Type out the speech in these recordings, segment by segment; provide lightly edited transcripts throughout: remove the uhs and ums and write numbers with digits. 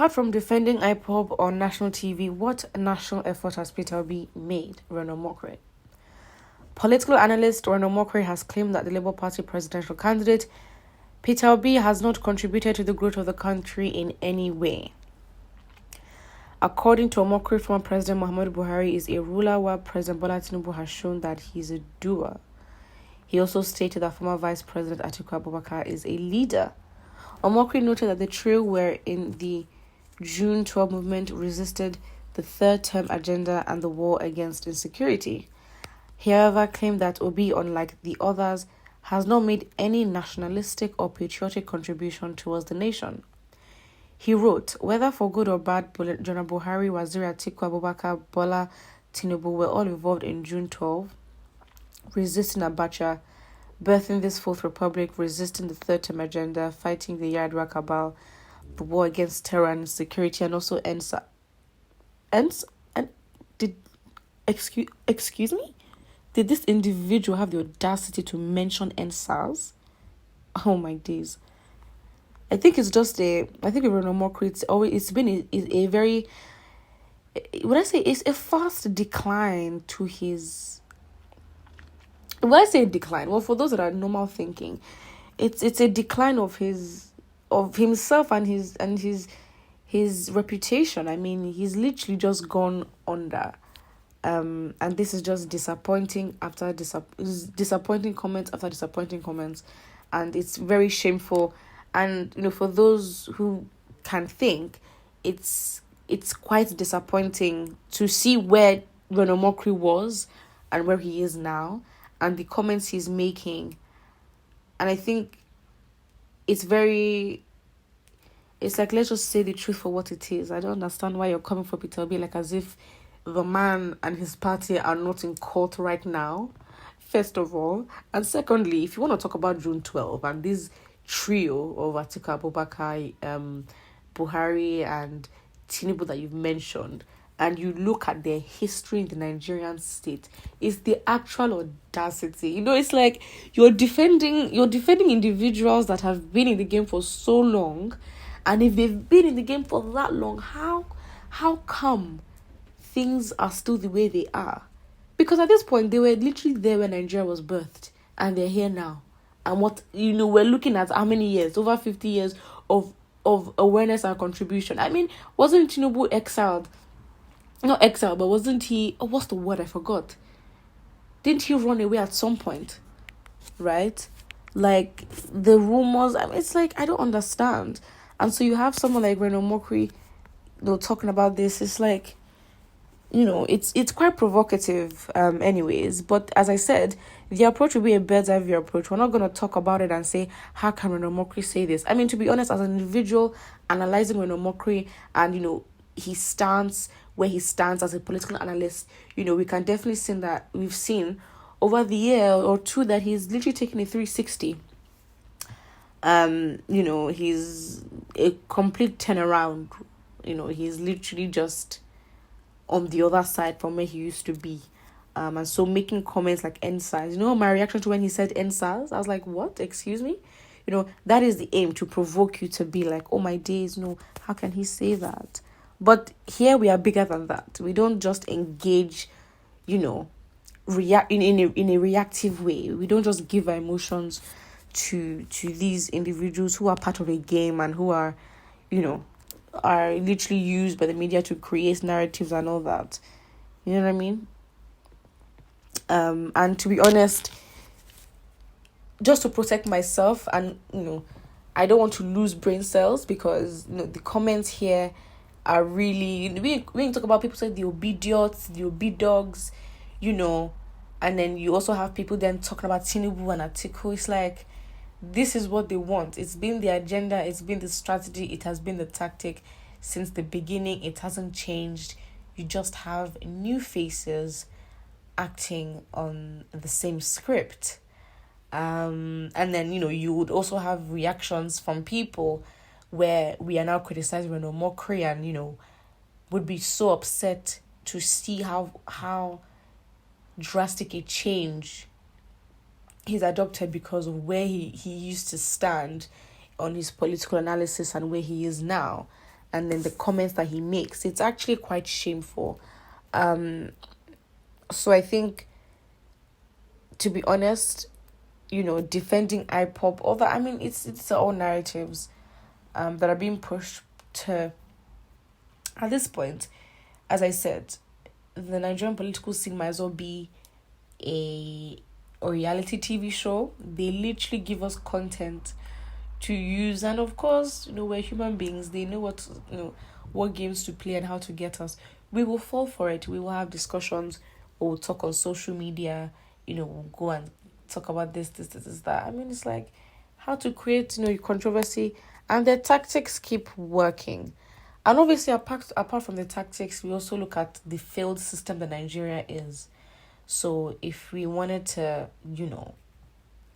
Apart from defending Ipob on national TV, what national effort has Peter Obi made? Omokri. Political analyst Omokri has claimed that the Labour Party presidential candidate Peter Obi has not contributed to the growth of the country in any way. According to Omokri, former President Muhammadu Buhari is a ruler, while President Bola Tinubu has shown that he's a doer. He also stated that former Vice President Atiku Abubakar is a leader. Omokri noted that the trio were in the June 12 movement resisted the third term agenda and the war against insecurity. He, however, claimed that Obi, unlike the others, has not made any nationalistic or patriotic contribution towards the nation. He wrote, whether for good or bad, General Buhari, Waziri Atiku Abubakar, Bola Tinubu were all involved in June 12, resisting Abacha, birthing this Fourth Republic, resisting the third term agenda, fighting the Yar'Adua cabal, the war against terror and insecurity, and also excuse me? Did this individual have the audacity to mention NSAS? Oh my days. I think it's just Omokri, it's been a very, would I say, it's a fast decline to his, when I say decline, well, for those that are normal thinking, it's a decline of himself and his reputation. I mean, he's literally just gone under. And this is just disappointing after disappointing comments after disappointing comments, and it's very shameful. And for those who can think, it's quite disappointing to see where Omokri was and where he is now, and the comments he's making. And I think it's like, let's just say the truth for what it is. I don't understand why you're coming for Peter Obi like as if the man and his party are not in court right now, first of all. And secondly, if you want to talk about June 12 and this trio of Atiku Abubakar, Buhari and Tinubu that you've mentioned, and you look at their history in the Nigerian state, it's the actual audacity. It's like you're defending individuals that have been in the game for so long, and if they've been in the game for that long, how come things are still the way they are? Because at this point, they were literally there when Nigeria was birthed, and they're here now. And what, we're looking at how many years? Over 50 years of awareness and contribution. I mean, wasn't Tinubu exiled? Not exiled, but wasn't he, what's the word? I forgot. Didn't he run away at some point? Right? Like, the rumors, I mean, it's like, I don't understand. And so you have someone like Omokri, talking about this. It's like, it's quite provocative anyways. But as I said, the approach will be a bird's eye view approach. We're not going to talk about it and say, how can Omokri say this? I mean, to be honest, as an individual, analyzing Omokri and, he stands where he stands as a political analyst, we can definitely see that we've seen over the year or two that he's literally taken a 360. He's a complete turnaround. He's literally just on the other side from where he used to be. And so making comments like NSAS, my reaction to when he said NSAS, I was like, what? Excuse me? That is the aim, to provoke you to be like, oh my days, no, how can he say that? But here we are bigger than that. We don't just engage, react in a reactive way. We don't just give our emotions to these individuals who are part of a game and who are, are literally used by the media to create narratives and all that. You know what I mean? And to be honest, just to protect myself and, I don't want to lose brain cells, because, the comments here are really, when you talk about people say the obidiots, the obidogs, and then you also have people then talking about Tinubu and Atiku. It's like, this is what they want. It's been the agenda, it's been the strategy, it has been the tactic since the beginning. It hasn't changed. You just have new faces acting on the same script. And then, you would also have reactions from people where we are now criticizing Omokri and, would be so upset to see how drastic a change he's adopted because of where he used to stand on his political analysis and where he is now. and then the comments that he makes. It's actually quite shameful. So I think, to be honest, defending Ipob, all that, I mean, it's all narratives that are being pushed to, at this point, as I said, the Nigerian political scene might as well be a reality TV show. They literally give us content to use, and of course, we're human beings. They know what games to play and how to get us. We will fall for it. We will have discussions, or we'll talk on social media. We'll go and talk about this, that. I mean, it's like how to create controversy, and their tactics keep working. And obviously, apart from the tactics, we also look at the failed system that Nigeria is. So if we wanted to,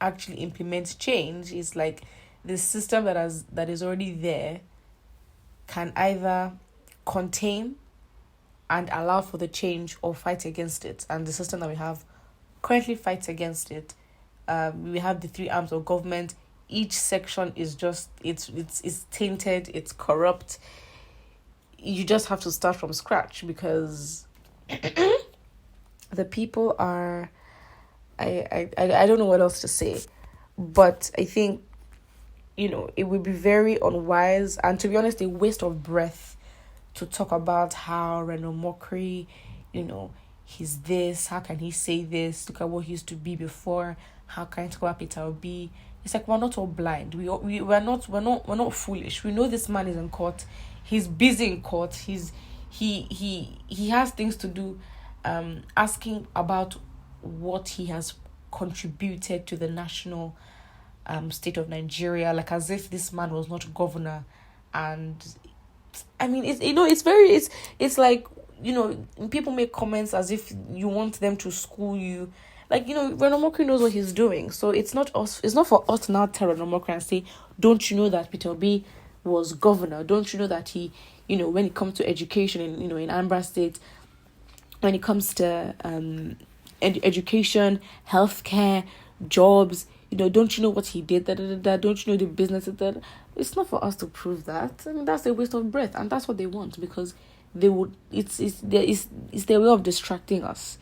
actually implement change, it's like the system that is already there can either contain and allow for the change, or fight against it. And the system that we have currently fights against it. We have the three arms of government. Each section is just it's tainted, it's corrupt. You just have to start from scratch, because the people are, I don't know what else to say, but I think it would be very unwise, and to be honest, a waste of breath, to talk about how Omokri, he's this, how can he say this, look at what he used to be before, how can he talk about Peter Obi. It's like we're not all blind. We're not foolish. We know this man is in court. He's busy in court. He has things to do. Asking about what he has contributed to the national state of Nigeria, like as if this man was not governor. And I mean, it's like, people make comments as if you want them to school you. Like, Omokri knows what he's doing. So it's not for us to now tell Omokri and say, don't you know that Peter Obi was governor? Don't you know that he, when it comes to education in Anambra State, when it comes to education, healthcare, jobs, don't you know what he did? Don't you know the business? It's not for us to prove that. I mean, that's a waste of breath, and that's what they want, because they would. It's their way of distracting us,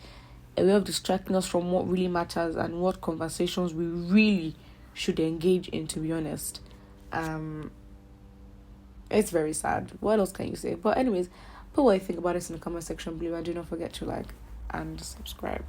a way of distracting us from what really matters and what conversations we really should engage in. To be honest, it's very sad. What else can you say? But anyways, put what you think about this in the comment section below, and do not forget to like and subscribe.